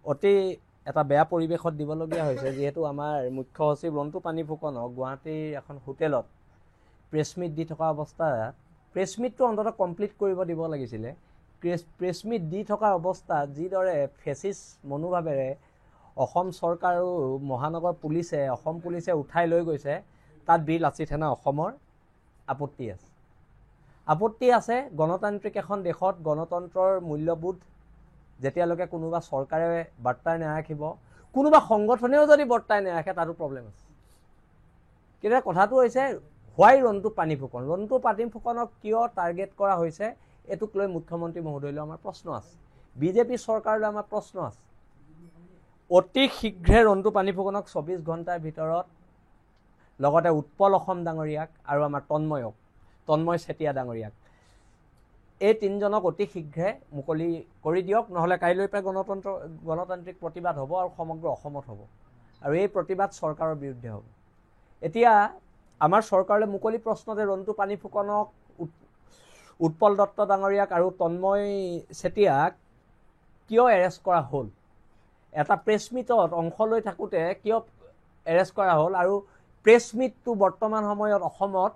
অতি এটা বেয়া পৰিৱেশত দিবলগীয়া হৈছে, যিহেতু আমাৰ মুখ্য সচিব ৰন্টু পানী ফুকনক গুৱাহাটীৰ এখন হোটেলত প্ৰেছ মিট দি থকা অৱস্থাত, প্ৰেছ মিটটো অন্ততঃ কমপ্লিট কৰিব দিব লাগিছিলে। প্ৰেছ মিট দি থকা অৱস্থাত যিদৰে ফেচিষ্ট মনোভাৱেৰে অসম চৰকাৰ আৰু মহানগৰ পুলিচে, অসম পুলিচে উঠাই লৈ গৈছে, তাত বীৰ লাচিত সেনা অসমৰ আপত্তি আছে। আপত্তি আছে। গণতান্ত্ৰিক এখন দেশত গণতন্ত্ৰৰ মূল্যবোধ যেতিয়ালৈকে কোনোবা চৰকাৰে বাৰ্তাই নাৰাখিব, কোনোবা সংগঠনেও যদি বাৰ্তাই নাৰাখে, তাতো প্ৰব্লেম আছে। কিন্তু কথাটো হৈছে, হোৱাই ৰন্টু পানী ফুকন? ৰন্টু পানী ফুকনক কিয় টাৰ্গেট কৰা হৈছে, এইটোক লৈ মুখ্যমন্ত্ৰী মহোদয়লৈ আমাৰ প্ৰশ্ন আছে, বিজেপি চৰকাৰলৈ আমাৰ প্ৰশ্ন আছে। অতি শীঘ্ৰে ৰন্টু পানী ফুকনক 24 ঘণ্টাৰ ভিতৰত, লগতে উৎপল অসম ডাঙৰীয়াক আৰু আমাৰ তন্ময় চেতিয়া ডাঙৰীয়াক, এই তিনিজনক অতি শীঘ্ৰে মুকলি কৰি দিয়ক, নহ'লে কাইলৈৰ পৰা গণতান্ত্ৰিক প্ৰতিবাদ হ'ব আৰু সমগ্ৰ অসমত হ'ব, আৰু এই প্ৰতিবাদ চৰকাৰৰ বিৰুদ্ধে হ'ব। এতিয়া আমাৰ চৰকাৰলৈ মুকলি প্ৰশ্ন যে ৰন্টু পানী ফুকনক, উৎপল দত্ত ডাঙৰীয়াক আৰু তন্ময় চেতিয়াক কিয় এৰেষ্ট কৰা হ'ল? এটা প্ৰেছ মিটত অংশ লৈ থাকোঁতে কিয় এৰেষ্ট কৰা হ'ল? আৰু প্ৰেছ মিটটো বৰ্তমান সময়ত অসমত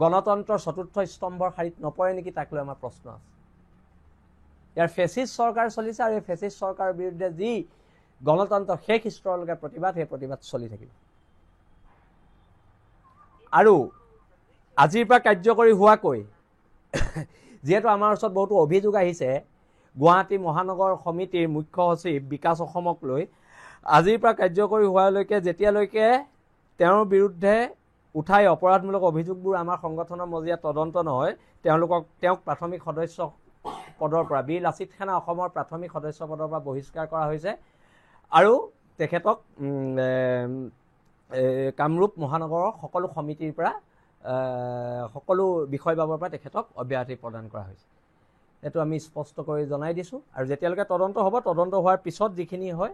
গণতন্ত্ৰৰ চতুৰ্থ স্তম্ভৰ শাৰীত নপৰে নেকি, তাক লৈ আমাৰ প্ৰশ্ন আছে। ইয়াৰ ফেচিষ্ট চৰকাৰ চলিছে, আৰু এই ফেচিষ্ট চৰকাৰৰ বিৰুদ্ধে যি গণতন্ত্ৰৰ শেষ স্তৰলৈকে প্ৰতিবাদ, সেই প্ৰতিবাদ চলি থাকিব। আৰু আজিৰ পৰা কাৰ্যকৰী হোৱাকৈ, যিহেতু আমাৰ ওচৰত বহুতো অভিযোগ আহিছে গুৱাহাটী মহানগৰ সমিতিৰ মুখ্য সচিব বিকাশ অসমক লৈ, আজিৰ পৰা কাৰ্যকৰী হোৱালৈকে যেতিয়ালৈকে তেওঁৰ বিৰুদ্ধে উঠাই অপৰাধমূলক অভিযোগবোৰ আমাৰ সংগঠনৰ মজিয়াত তদন্ত নহয়, তেওঁক প্ৰাথমিক সদস্য পদৰ পৰা, বীৰ লাচিত সেনা অসমৰ প্ৰাথমিক সদস্য পদৰ পৰা বহিষ্কাৰ কৰা হৈছে, আৰু তেখেতক কামৰূপ মহানগৰৰ সকলো সমিতিৰ পৰা, সকলো বিষয়বাবৰ পৰা তেখেতক অব্যাহতি প্ৰদান কৰা হৈছে। এইটো আমি স্পষ্ট কৰি জনাই দিছোঁ, আৰু যেতিয়ালৈকে তদন্ত হ'ব, তদন্ত হোৱাৰ পিছত যিখিনি হয়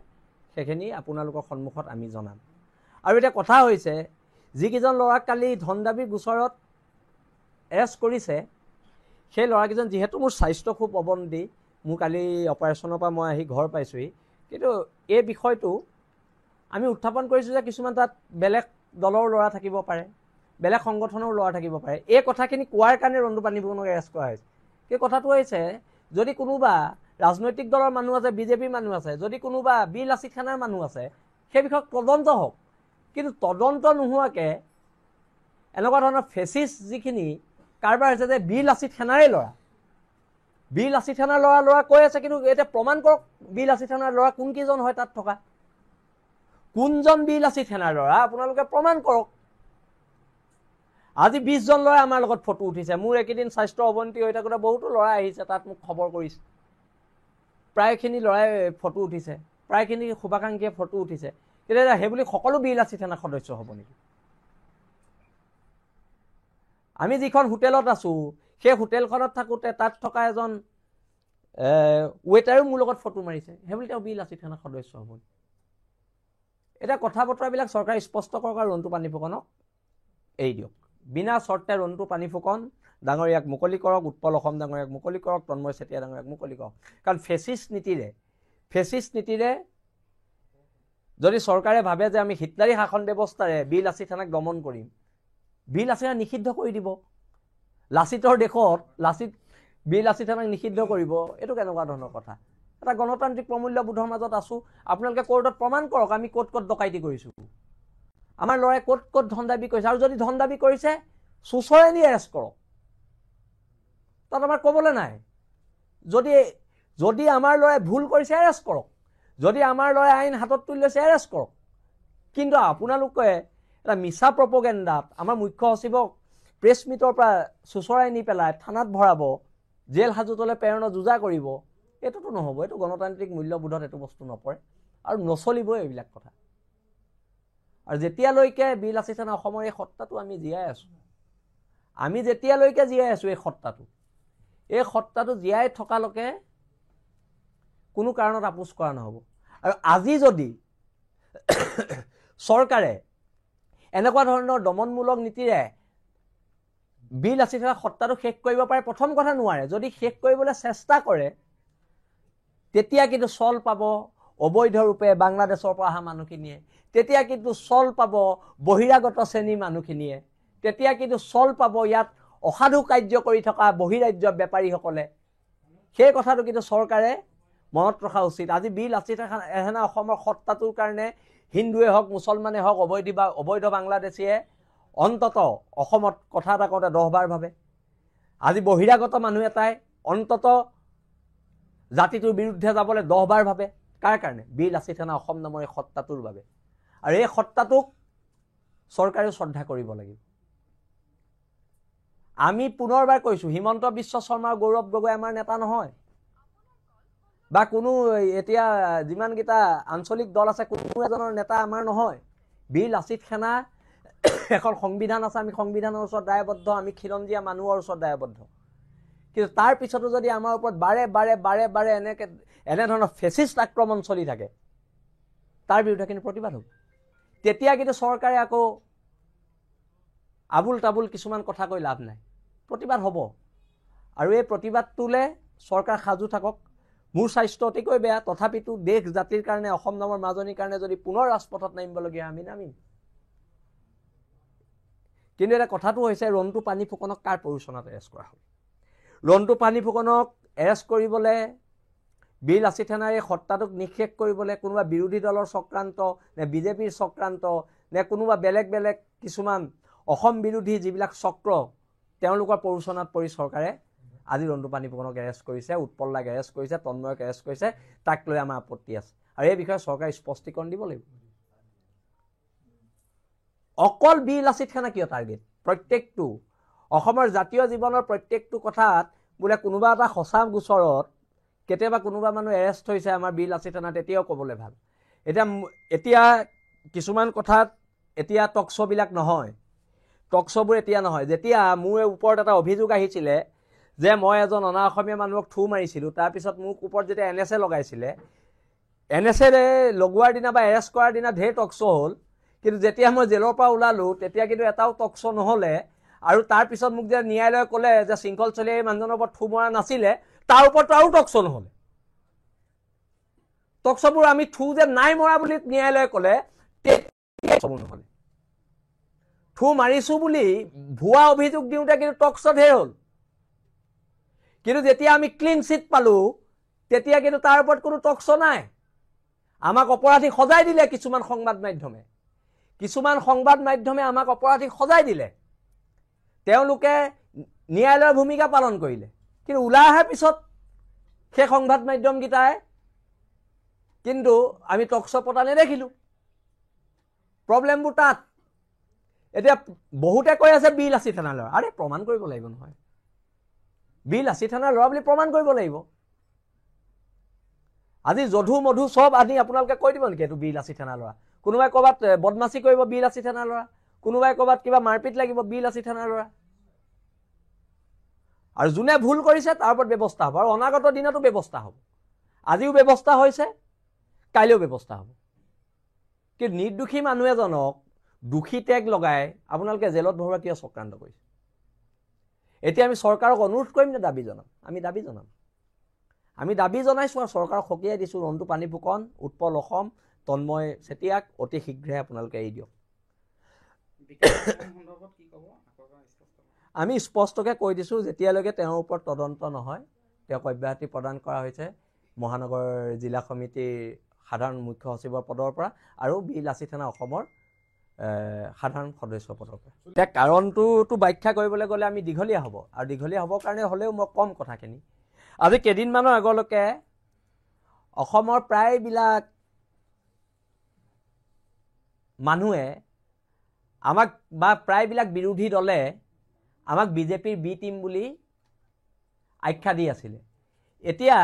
সেইখিনি আপোনালোকৰ সন্মুখত আমি জনাম। আৰু এতিয়া কথা হৈছে, যিকেইজন ল'ৰাক কালি ধন দাবীৰ গোচৰত এৰেষ্ট কৰিছে, সেই ল'ৰাকেইজন, যিহেতু মোৰ স্বাস্থ্য খুব অৱনতি, মোৰ কালি অপাৰেশ্যনৰ পৰা মই আহি ঘৰ পাইছোঁহি, কিন্তু এই বিষয়টো আমি উত্থাপন কৰিছোঁ যে কিছুমান তাত বেলেগ দলৰ ল'ৰা থাকিব পাৰে, বেলেগ সংগঠনৰ ল'ৰা থাকিব পাৰে। এই কথাখিনি কোৱাৰ কাৰণে ৰন্টু পানী ফুকনক এৰেষ্ট কৰা হৈছে। সেই কথাটো হৈছে, যদি কোনোবা ৰাজনৈতিক দলৰ মানুহ আছে, বিজেপিৰ মানুহ আছে, যদি কোনোবা বীৰ লাচিত সেনাৰ মানুহ আছে, সেই বিষয়ত তদন্ত হওক। কিন্তু তদন্ত নোহোৱাকৈ এনেকুৱা ধৰণৰ ফেচিষ্ট যিখিনি কাৰবাৰ হৈছে, যে বীৰ লাচিত সেনাৰে ল'ৰা, বীৰ লাচিত সেনাৰ ল'ৰা কৈ আছে, কিন্তু এতিয়া প্ৰমাণ কৰক বীৰ লাচিত সেনাৰ ল'ৰা কোনকেইজন হয় তাত থকা, কোনজন বীৰ লাচিত সেনাৰ ল'ৰা, আপোনালোকে প্ৰমাণ কৰক। আজি 20 জন ল'ৰাই আমাৰ লগত ফটো উঠিছে। মোৰ একেদিন স্বাস্থ্য অৱনতি হৈ থাকোঁতে বহুতো ল'ৰা আহিছে, তাত মোক খবৰ কৰিছে, প্ৰায়খিনি ল'ৰাই ফটো উঠিছে, প্ৰায়খিনি শুভাকাংক্ষীয়ে ফটো উঠিছে। তেতিয়া সেইবুলি সকলো বীৰ লাচিত সেনাৰ সদস্য হ'ব নেকি? আমি যিখন হোটেলত আছোঁ, সেই হোটেলখনত থাকোঁতে তাত থকা এজন ৱেটাৰো মোৰ লগত ফটো মাৰিছে, সেইবুলি তেওঁ বীৰ লাচিত সেনাৰ সদস্য হ'ব। এতিয়া কথা বতৰাবিলাক চৰকাৰে স্পষ্ট কৰক আৰু ৰন্টু পানী ফুকনক এৰি দিয়ক। বিনা চৰ্তে ৰন্টু পানী ফুকন ডাঙৰীয়াক মুকলি কৰক, উৎপল অসম ডাঙৰীয়াক মুকলি কৰক, তন্ময় চেতিয়া ডাঙৰীয়াক মুকলি কৰক। কাৰণ ফেচিষ্ট নীতিৰে যদি চৰকাৰে ভাবে যে আমি হিটলাৰী শাসন ব্যৱস্থাৰে বীৰ লাচিত সেনাক দমন কৰিম, বীৰ লাচিত সেনাক নিষিদ্ধ কৰি দিব, লাচিতৰ দেশত বীৰ লাচিত সেনাক নিষিদ্ধ কৰিব, এইটো কেনেকুৱা ধৰণৰ কথা? এটা গণতান্ত্ৰিক প্ৰমূল্যবোধৰ মাজত আছোঁ। আপোনালোকে কোৰ্টত প্ৰমাণ কৰক আমি ক'ত ক'ত ডকাইতি কৰিছোঁ, আমাৰ ল'ৰাই ক'ত ক'ত ধন দাবী কৰিছে, আৰু যদি ধন দাবী কৰিছে চুচৰাই নি এৰেষ্ট কৰক, তাত আমাৰ ক'বলৈ নাই। যদি আমাৰ ল'ৰাই ভুল কৰিছে এৰেষ্ট কৰক, যদি আমাৰ ল'ৰাই আইন হাতত তুলি লৈছে এৰেষ্ট কৰক। কিন্তু আপোনালোকে এটা মিছা প্ৰপগেণ্ডাত আমাৰ মুখ্য সচিবক প্ৰেছ মিটৰ পৰা চুচৰাই নি পেলাই থানাত ভৰাব, জেল হাজতলৈ প্ৰেৰণৰ যোজা কৰিব, এইটোতো নহ'ব। এইটো গণতান্ত্ৰিক মূল্যবোধত এইটো বস্তু নপৰে, আৰু নচলিবই এইবিলাক কথা। আৰু যেতিয়ালৈকে বীৰ লাচিত সেনা অসমৰ এই সত্তাটো আমি জীয়াই আছোঁ, আমি যেতিয়ালৈকে জীয়াই আছোঁ, এই সত্তাটো জীয়াই থকালৈকে কোনো কাৰণত আপোচ কৰা নহ'ব। আৰু আজি যদি চৰকাৰে এনেকুৱা ধৰণৰ দমনমূলক নীতিৰে বীৰ লাচিত সেনাৰ সত্তাটো শেষ কৰিব পাৰে, প্ৰথম কথা নোৱাৰে, যদি শেষ কৰিবলৈ চেষ্টা কৰে তেতিয়া কিন্তু চল পাব, অবৈধ ৰূপে বাংলাদেশৰ পৰা অহা মানুহখিনিয়ে, তেতিয়া কিন্তু চল পাব বহিৰাগত শ্ৰেণীৰ মানুহখিনিয়ে, তেতিয়া কিন্তু চল পাব ইয়াত অসাধু কাৰ্য কৰি থকা বহিৰাজ্যৰ বেপাৰীসকলে। সেই কথাটো কিন্তু চৰকাৰে মনত ৰখা উচিত। আজি বীৰ লাচিত ৰাভানা অসমৰ সত্তাটোৰ কাৰণে হিন্দুৱে হওক মুছলমানে হওক অবৈধ বাংলাদেশীয়ে অন্তত অসমত কথা এটা কওঁতে 10 বাৰ ভাবে। আজি বহিৰাগত মানুহ এটাই অন্তত জাতিটোৰ বিৰুদ্ধে যাবলৈ 10 বাৰ ভাবে। কাৰ কাৰণে? বীৰ লাচিত ৰাভানা অসম নামৰ এই সত্তাটোৰ বাবে। আৰু এই সত্তাটোক চৰকাৰেও শ্ৰদ্ধা কৰিব লাগিব। আমি পুনৰবাৰ কৈছোঁ, হিমন্ত বিশ্ব শৰ্মা গৌৰৱ গগৈ আমাৰ নেতা নহয়, বা কোনো এতিয়া যিমানকেইটা আঞ্চলিক দল আছে কোনো এজনৰ নেতা আমাৰ নহয়। বীৰ লাচিত সেনা এখন সংবিধান আছে, আমি সংবিধানৰ ওচৰত দায়বদ্ধ, আমি খিলঞ্জীয়া মানুহৰ ওচৰত দায়বদ্ধ। কিন্তু তাৰ পিছতো যদি আমাৰ ওপৰত বাৰে বাৰে বাৰে বাৰে এনেধৰণৰ ফেচিষ্ট আক্ৰমণ চলি থাকে, তাৰ বিৰুদ্ধে কিন্তু প্ৰতিবাদ হ'ব। তেতিয়া কিন্তু চৰকাৰে আকৌ আবুল তাবুল কিছুমান কথা কৈ লাভ নাই, প্ৰতিবাদ হ'ব। আৰু এই প্ৰতিবাদটোলে চৰকাৰ সাজু থাকক। মোৰ স্বাস্থ্য অতিকৈ বেয়া, তথাপিতো দেশ জাতিৰ কাৰণে, অসম নামৰ মাজনীৰ কাৰণে যদি পুনৰ ৰাজপথত নামিবলগীয়া আমি নামিম। কিন্তু এটা কথাটো হৈছে, ৰন্টু পানী ফুকনক কাৰ প্ৰৰোচনাত এৰেষ্ট কৰা হ'ল? ৰন্টু পানী ফুকনক এৰেষ্ট কৰিবলৈ, বীৰ লাচিত ৰাভানাৰ এই সত্তাটোক নিঃশেষ কৰিবলৈ কোনোবা বিৰোধী দলৰ চক্ৰান্ত, নে বিজেপিৰ চক্ৰান্ত, নে কোনোবা বেলেগ বেলেগ কিছুমান অসম বিৰোধী যিবিলাক চক্ৰ, তেওঁলোকৰ প্ৰৰোচনাত পৰি চৰকাৰে আজি ৰন্টু পানী ফুকনক এৰেষ্ট কৰিছে, উৎপল দাক এৰেষ্ট কৰিছে, তন্ময়ক এৰেষ্ট কৰিছে। তাক লৈ আমাৰ আপত্তি আছে, আৰু এই বিষয়ে চৰকাৰে স্পষ্টীকৰণ দিব লাগিব। অকল বীৰ লাচিত ৰাভানা কিয় টাৰ্গেট? প্ৰত্যেকটো অসমৰ জাতীয় জীৱনৰ প্ৰত্যেকটো কথাত বোলে কোনোবা এটা সঁচা গোচৰত কেতিয়াবা কোনোবা মানুহ এৰেষ্ট হৈছে আমাৰ বীৰ লাচিত ৰাভানা, তেতিয়াও ক'বলৈ ভাল। এতিয়া কিছুমান কথাত এতিয়া টকশ্ব'বিলাক নহয়, টকশ্ব'বোৰ এতিয়া নহয়। যেতিয়া মোৰ ওপৰত এটা অভিযোগ আহিছিলে যে মই এজন অনা অসমীয়া মানুহক থু মাৰিছিলোঁ, তাৰপিছত মোক ওপৰত যেতিয়া NSA লগাইছিলে, NSA লগোৱাৰ দিনা বা এৰেষ্ট কৰাৰ দিনা ঢেৰ টকশ্ব' হ'ল, কিন্তু যেতিয়া মই জেলৰ পৰা ওলালোঁ তেতিয়া কিন্তু এটাও টকশ্ব' নহ'লে। আৰু তাৰপিছত মোক যে ন্যায়ালয়ে ক'লে যে শৃংখল চলিয়াই মানুহজনৰ ওপৰত থু মৰা নাছিলে, তাৰ ওপৰতো আৰু টকশ্ব' নহ'লে। টকশ্ব'বোৰ আমি থু যে নাই মৰা বুলি ন্যায়ালয়ে ক'লে, নহ'লে থু মাৰিছোঁ বুলি ভুৱা অভিযোগ দিওঁতে কিন্তু টকশ্ব' ঢেৰ হ'ল। কিন্তু যেতিয়া আমি ক্লিন চিট পালোঁ, তেতিয়া কিন্তু তাৰ ওপৰত কোনো টকশ্ব' নাই। আমাক অপৰাধী সজাই দিলে কিছুমান সংবাদ মাধ্যমে আমাক অপৰাধী সজাই দিলে। তেওঁলোকে ন্যায়ালয়ৰ ভূমিকা পালন কৰিলে, কিন্তু ওলাই অহাৰ পিছত সেই সংবাদ মাধ্যমকেইটাই কিন্তু আমি টকশ্ব' পতা নেদেখিলোঁ। প্ৰব্লেমবোৰ তাত। এতিয়া বহুতে কৈ আছে বীৰ লাচিত ৰাভানাৰ ল'ৰা। আৰে প্ৰমাণ কৰিব লাগিব নহয়, বীৰ লাচিত ৰাভানাৰ ল'ৰা বুলি প্ৰমাণ কৰিব লাগিব। আজি যধু মধু চব আদি আপোনালোকে কৈ দিব নেকি এইটো বীৰ লাচিত ৰাভানাৰ ল'ৰা? কোনোবাই ক'ৰবাত বদমাচি কৰিব, বীৰ লাচিত ৰাভানাৰ ল'ৰা। কোনোবাই ক'ৰবাত কিবা মাৰপিট লাগিব, বীৰ লাচিত ৰাভানাৰ ল'ৰা। আৰু যোনে ভুল কৰিছে তাৰ ওপৰত ব্যৱস্থা হ'ব, আৰু অনাগত দিনতো ব্যৱস্থা হ'ব। আজিও ব্যৱস্থা হৈছে, কাইলৈও ব্যৱস্থা হ'ব। কিন্তু নিৰ্দোষী মানুহ এজনক দোষী টেগ লগাই আপোনালোকে জেলত ভৰোৱা কিয় চক্ৰান্ত কৰিছে? এতিয়া আমি চৰকাৰক অনুৰোধ কৰিম নে দাবী জনাম? আমি দাবী জনাইছোঁ আৰু চৰকাৰক সকীয়াই দিছোঁ, ৰন্টু পানী ফুকন, উৎপল অসম, তন্ময় চেতিয়াক অতি শীঘ্ৰে আপোনালোকে এৰি দিয়ক। আমি স্পষ্টকৈ কৈ দিছোঁ, যেতিয়ালৈকে তেওঁৰ ওপৰত তদন্ত নহয় তেওঁক অব্যাহতি প্ৰদান কৰা হৈছে মহানগৰ জিলা সমিতিৰ সাধাৰণ মুখ্য সচিবৰ পদৰ পৰা, আৰু বীৰ লাচিত ৰাভানা অসমৰ সাধাৰণ সদস্য পদৰ পৰা। এতিয়া কাৰণটোতো ব্যাখ্যা কৰিবলৈ গ'লে আমি দীঘলীয়া হ'ব, আৰু দীঘলীয়া হ'বৰ কাৰণে হ'লেও মই কম কথাখিনি। আজি কেইদিনমানৰ আগলৈকে অসমৰ প্ৰায়বিলাক মানুহে আমাক, বা প্ৰায়বিলাক বিৰোধী দলে আমাক বিজেপিৰ বি টিম বুলি আখ্যা দি আছিলে। এতিয়া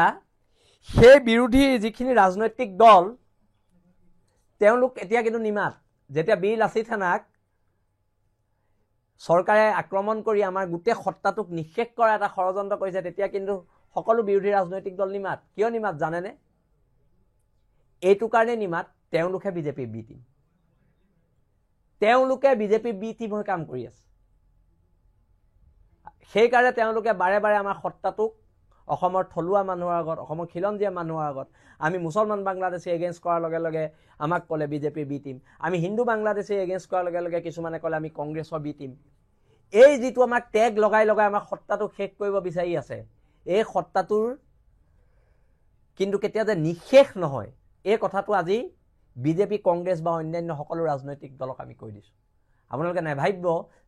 সেই বিৰোধী যিখিনি ৰাজনৈতিক দল, তেওঁলোক এতিয়া কিন্তু নিমাত। যেতিয়া বীৰ লাচিত ৰাভানাক চৰকাৰে আক্ৰমণ কৰি আমাৰ গোটেই সত্তাটোক নিঃশেষ কৰা এটা ষড়যন্ত্ৰ কৰিছে, তেতিয়া কিন্তু সকলো বিৰোধী ৰাজনৈতিক দল নিমাত। কিয় নিমাত জানেনে? এইটো কাৰণে নিমাত, তেওঁলোকে বিজেপিৰ বি টিম, তেওঁলোকে বিজেপিৰ বি টিম হৈ কাম কৰি আছে। সেইকাৰণে তেওঁলোকে বাৰে বাৰে আমাৰ সত্তাটোক অসমৰ থলুৱা মানুহৰ আগত, অসমৰ খিলঞ্জীয়া মানুহৰ আগত আমি মুছলমান বাংলাদেশী এগেইনষ্ট কৰাৰ লগে লগে আমাক ক'লে বিজেপিৰ বি টিম, আমি হিন্দু বাংলাদেশী এগেইনষ্ট কৰাৰ লগে লগে কিছুমানে ক'লে আমি কংগ্ৰেছৰ বি টিম। এই যিটো আমাক টেগ লগাই লগাই আমাৰ সত্তাটো শেষ কৰিব বিচাৰি আছে, এই সত্তাটোৰ কিন্তু কেতিয়া যে নিশেষ নহয়, এই কথাটো আজি বিজেপি, কংগ্ৰেছ বা অন্যান্য সকলো ৰাজনৈতিক দলক আমি কৈ দিছোঁ। আপোনালোকে নেভাবিব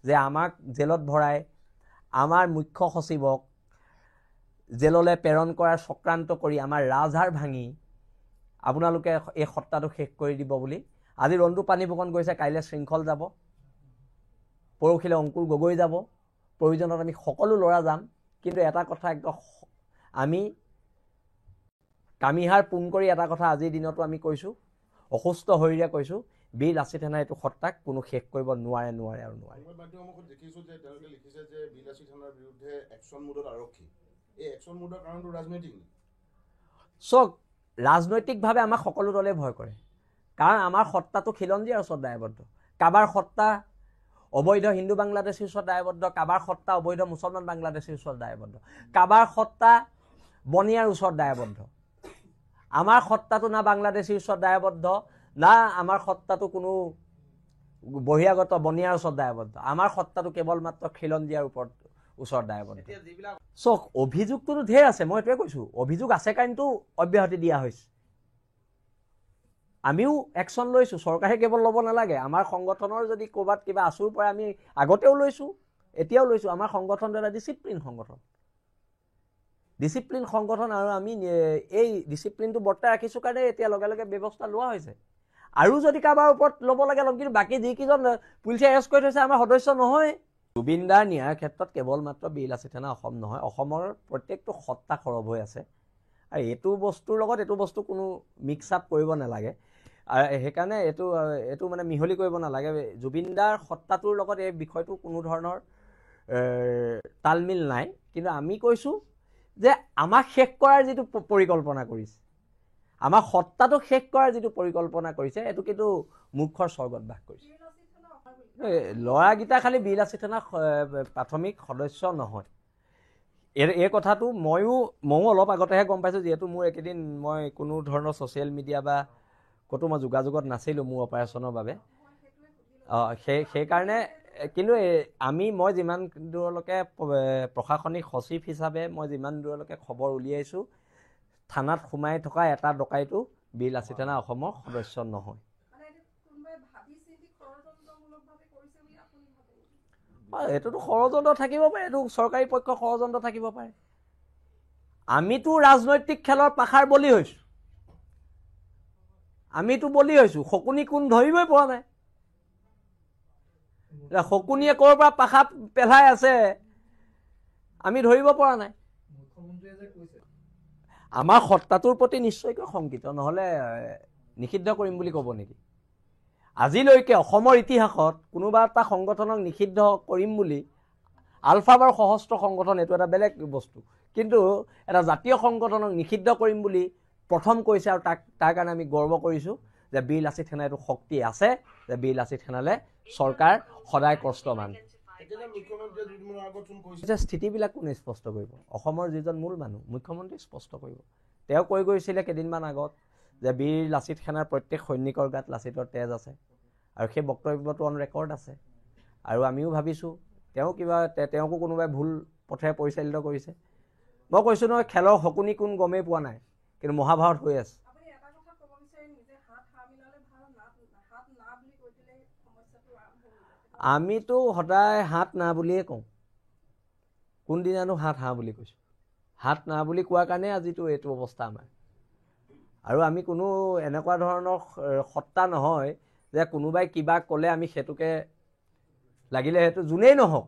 যে আমাক জেলত ভৰাই আমাৰ মুখ্য সচিবক জেললৈ প্ৰেৰণ কৰাৰ চক্ৰান্ত কৰি আমাৰ ৰাজহাৰ ভাঙি আপোনালোকে এই সত্তাটো শেষ কৰি দিব বুলি। আজি ৰন্টু পানী ফুকন গৈছে, কাইলৈ শৃংখল যাব, পৰহিলৈ অংকুৰ গগৈ যাব, প্ৰয়োজনত আমি সকলো ল'ৰা যাম। কিন্তু এটা কথা একদম আমি কামিহাৰ পোন কৰি এটা কথা আজিৰ দিনতো আমি কৈছোঁ, অসুস্থ শৰীৰে কৈছোঁ, বীৰ লাচিত সেনাই এইটো সত্তাক কোনো শেষ কৰিব নোৱাৰে আৰু নোৱাৰে। দেখিছোঁ যে তেওঁলোকে লিখিছে যে বীৰ লাচিত সেনাৰ বিৰুদ্ধে একশ্যন মুডত আৰক্ষী, এই একশ্যন মুডৰ কাৰণটো ৰাজনৈতিক। চক ৰাজনৈতিকভাৱে আমাক সকলো দলে ভয় কৰে, কাৰণ আমাৰ সত্তাটো খিলঞ্জীয়াৰ ওচৰত দায়বদ্ধ। কাৰোবাৰ সত্তা অবৈধ হিন্দু বাংলাদেশীৰ ওচৰত দায়বদ্ধ, কাৰোবাৰ সত্তা অবৈধ মুছলমান বাংলাদেশীৰ ওচৰত দায়বদ্ধ, কাৰোবাৰ সত্তা বনিয়াৰ ওচৰত দায়বদ্ধ। আমাৰ সত্তাটো না বাংলাদেশীৰ ওচৰত দায়বদ্ধ, না আমাৰ সত্তাটো কোনো বহিৰাগত বনিয়াৰ ওচৰত দায়বদ্ধ। আমাৰ সত্তাটো কেৱল মাত্ৰ খিলঞ্জীয়াৰ ওচৰত দায়বদ্ধ। চক অভিযোগটোতো ঢেৰ আছে, মই এইটোৱে কৈছোঁ, অভিযোগ আছে কাৰণেতো অব্যাহতি দিয়া হৈছে। আমিও একশ্যন লৈছোঁ, চৰকাৰে কেৱল ল'ব নালাগে। আমাৰ সংগঠনৰ যদি ক'ৰবাত কিবা আঁচুৰ পৰে আমি আগতেও লৈছোঁ, এতিয়াও লৈছোঁ। আমাৰ সংগঠনটো এটা ডিচিপ্লিন সংগঠন, ডিচিপ্লিন সংগঠন, আৰু আমি এই ডিচিপ্লিনটো বৰ্তাই ৰাখিছোঁ কাৰণে এতিয়া লগে লগে ব্যৱস্থা লোৱা হৈছে। আৰু যদি কাৰোবাৰ ওপৰত ল'ব লাগে ল'ম, কিন্তু বাকী যিকেইজন পুলিচে এৰেষ্ট কৰি থৈছে আমাৰ সদস্য নহয়। জুবিন দাৰ ন্যায়ৰ ক্ষেত্ৰত কেৱল মাত্ৰ বীৰ লাচিত সেনা অসম নহয়, অসমৰ প্ৰত্যেকটো সত্তা সৰব হৈ আছে। আৰু এইটো বস্তুৰ লগত এইটো বস্তু কোনো মিক্স আপ কৰিব নালাগে, আৰু সেইকাৰণে এইটো মানে মিহলি কৰিব নালাগে। জুবিন দাৰ সত্তাটোৰ লগত এই বিষয়টো কোনো ধৰণৰ তালমিল নাই। কিন্তু আমি কৈছোঁ যে আমাক শেষ কৰাৰ যিটো পৰিকল্পনা কৰিছে, আমাৰ সত্তাটোক শেষ কৰাৰ যিটো পৰিকল্পনা কৰিছে, এইটো কিন্তু মূৰ্খৰ স্বৰ্গত বাস কৰিছে। ল'ৰাকেইটা খালি বীৰ লাচিত সেনা প্ৰাথমিক সদস্য নহয়, এই কথাটো ময়ো অলপ আগতেহে গম পাইছোঁ, যিহেতু মোৰ এইকেইদিন মই কোনো ধৰণৰ ছ'চিয়েল মিডিয়া বা ক'তো মই যোগাযোগত নাছিলোঁ মোৰ অপাৰেশ্যনৰ বাবে। সেইকাৰণে কিন্তু মই যিমান দূৰলৈকে প্ৰশাসনিক সচিব হিচাপে মই যিমান দূৰলৈকে খবৰ উলিয়াইছোঁ, থানাত সোমাই থকা এটা ডকাইতো বীৰ লাচিত সেনা অসমৰ সদস্য নহয়। এইটোতো ষড়যন্ত্ৰ থাকিব পাৰে, এইটো চৰকাৰী পক্ষৰ ষড়যন্ত্ৰ থাকিব পাৰে। আমিতো ৰাজনৈতিক খেলৰ পাখাৰ বলি হৈছোঁ, শকুনি কোন ধৰিবই পৰা নাই। শকুনিয়ে ক'ৰ পৰা পাখা পেলাই আছে আমি ধৰিব পৰা নাই। আমাৰ সত্তাটোৰ প্ৰতি নিশ্চয়কৈ শংকিত, নহ'লে নিষিদ্ধ কৰিম বুলি ক'ব নেকি? আজিলৈকে অসমৰ ইতিহাসত কোনোবা এটা সংগঠনক নিষিদ্ধ কৰিম বুলি, আলফা বাৰ সশস্ত্ৰ সংগঠন এইটো এটা বেলেগ বস্তু, কিন্তু এটা জাতীয় সংগঠনক নিষিদ্ধ কৰিম বুলি প্ৰথম কৈছে, আৰু তাৰ কাৰণে আমি গৰ্ব কৰিছোঁ যে বীৰ লাচিত সেনা এইটো শক্তি আছে, যে বীৰ লাচিত সেনালে চৰকাৰ সদায় কষ্টমান। স্থিতিবিলাক কোনে স্পষ্ট কৰিব? অসমৰ যিজন মূল মানুহ মুখ্যমন্ত্ৰী স্পষ্ট কৰিব। তেওঁ কৈ গৈছিলে কেইদিনমান আগত যে বীৰ লাচিত সেনাৰ প্ৰত্যেক সৈনিকৰ গাত লাচিতৰ তেজ আছে, আৰু সেই বক্তব্যটো অন ৰেকৰ্ড আছে। আৰু আমিও ভাবিছোঁ তেওঁকো কোনোবাই ভুল পথেৰে পৰিচালিত কৰিছে। মই কৈছোঁ নহয়, খেলৰ শকুনি কোন গমেই পোৱা নাই, কিন্তু মহাভাৰত হৈ আছে। আমিতো সদায় হাত না বুলিয়ে কওঁ, কোনদিনানো হাত হা বুলি কৈছোঁ? হাত না বুলি কোৱাৰ কাৰণে আজিতো এইটো অৱস্থা আমাৰ। আৰু আমি কোনো এনেকুৱা ধৰণৰ সত্তা নহয় যে কোনোবাই কিবা ক'লে আমি সেইটোকে লাগিলে সেইটো যোনেই নহওক।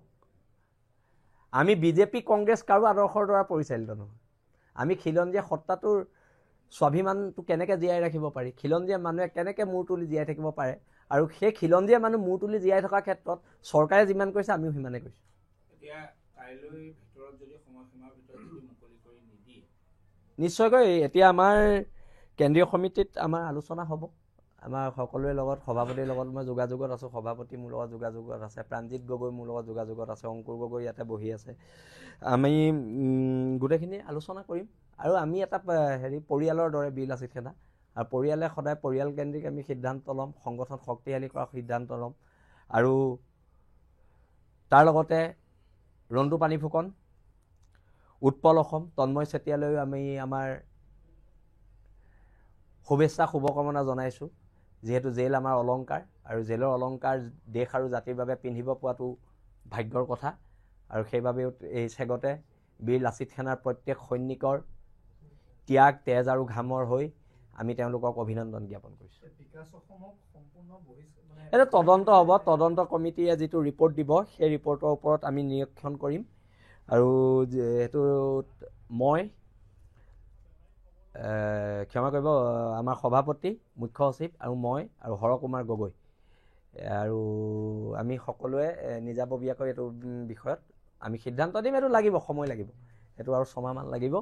আমি বিজেপি, কংগ্ৰেছ কাৰো আদৰ্শৰ দ্বাৰা পৰিচালিত নহয়। আমি খিলঞ্জীয়া সত্তাটোৰ স্বাভিমানটো কেনেকৈ জীয়াই ৰাখিব পাৰি, খিলঞ্জীয়া মানুহে কেনেকৈ মূৰ তুলি জীয়াই থাকিব পাৰে, আৰু সেই খিলঞ্জীয়া মানুহ মূৰ তুলি জীয়াই থকাৰ ক্ষেত্ৰত চৰকাৰে যিমান কৈছে আমিও সিমানে কৈছোঁ। নিশ্চয়কৈ এতিয়া আমাৰ কেন্দ্ৰীয় সমিতিত আমাৰ আলোচনা হ'ব, আমাৰ সকলোৰে লগত সভাপতিৰ লগত মই যোগাযোগত আছোঁ, সভাপতি মোৰ লগত যোগাযোগত আছে, প্ৰাণজিৎ গগৈ মোৰ লগত যোগাযোগত আছে, অংকুৰ গগৈ ইয়াতে বহি আছে। আমি গোটেইখিনি আলোচনা কৰিম আৰু আমি এটা পৰিয়ালৰ দৰে বীৰ লাচিত সেনা, আৰু পৰিয়ালে সদায় পৰিয়ালকেন্দ্ৰিক আমি সিদ্ধান্ত ল'ম, সংগঠন শক্তিশালী কৰাৰ সিদ্ধান্ত ল'ম। আৰু তাৰ লগতে ৰন্টু পানী ফুকন, উৎপল অসম, তন্ময় চেতিয়ালৈও আমি আমাৰ শুভেচ্ছা শুভকামনা জনাইছোঁ। যিহেতু জেল আমাৰ অলংকাৰ, আৰু জেলৰ অলংকাৰ দেশ আৰু জাতিৰ বাবে পিন্ধিব পোৱাটো ভাগ্যৰ কথা, আৰু সেইবাবেও এই চেগতে বীৰ লাচিত সেনাৰ প্ৰত্যেক সৈনিকৰ ত্যাগ, তেজ আৰু ঘামৰ হৈ আমি তেওঁলোকক অভিনন্দন জ্ঞাপন কৰিছোঁ। এইটো তদন্ত হ'ব, তদন্ত কমিটিয়ে যিটো ৰিপৰ্ট দিব সেই ৰিপৰ্টৰ ওপৰত আমি নিৰীক্ষণ কৰিম। আৰু যিহেতুত মই ক্ষমা কৰিব, আমাৰ সভাপতি, মুখ্য সচিব আৰু মই আৰু হৰকুমাৰ গগৈ, আৰু আমি সকলোৱে নিজাববীয়াকৈ এইটো বিষয়ত আমি সিদ্ধান্ত দিম। এইটো লাগিব, সময় লাগিব, এইটো আৰু 6 মাহমান লাগিব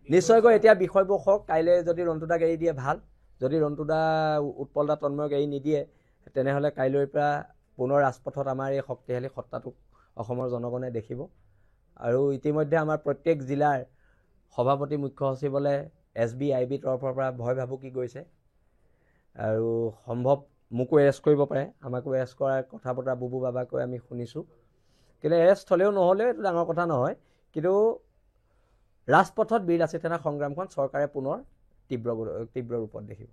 নিশ্চয়কৈ। এতিয়া বিষয়বোৰ হওক, কাইলৈ যদি ৰন্টুদাক এৰি দিয়ে ভাল, যদি ৰন্টুদা উৎপল দা তন্ময়ক এৰি নিদিয়ে তেনেহ'লে কাইলৈৰ পৰা পুনৰ ৰাজপথত আমাৰ এই শক্তিশালী সত্তাটোক অসমৰ জনগণে দেখিব। আৰু ইতিমধ্যে আমাৰ প্ৰত্যেক জিলাৰ সভাপতি, মুখ্য সচিবলে SB IB তৰফৰ পৰা ভয় ভাবুকি গৈছে, আৰু সম্ভৱ মোকো এৰেষ্ট কৰিব পাৰে। আমাকো এৰেষ্ট কৰাৰ কথা বতৰা বুবু বাবাকৈ আমি শুনিছোঁ, কিন্তু এৰেষ্ট হ'লেও নহ'লেও এইটো ডাঙৰ কথা নহয়। কিন্তু ৰাজপথত বীৰ লাচিত সেনাৰ সংগ্ৰামখন চৰকাৰে পুনৰ তীব্ৰ ৰূপত দেখিব।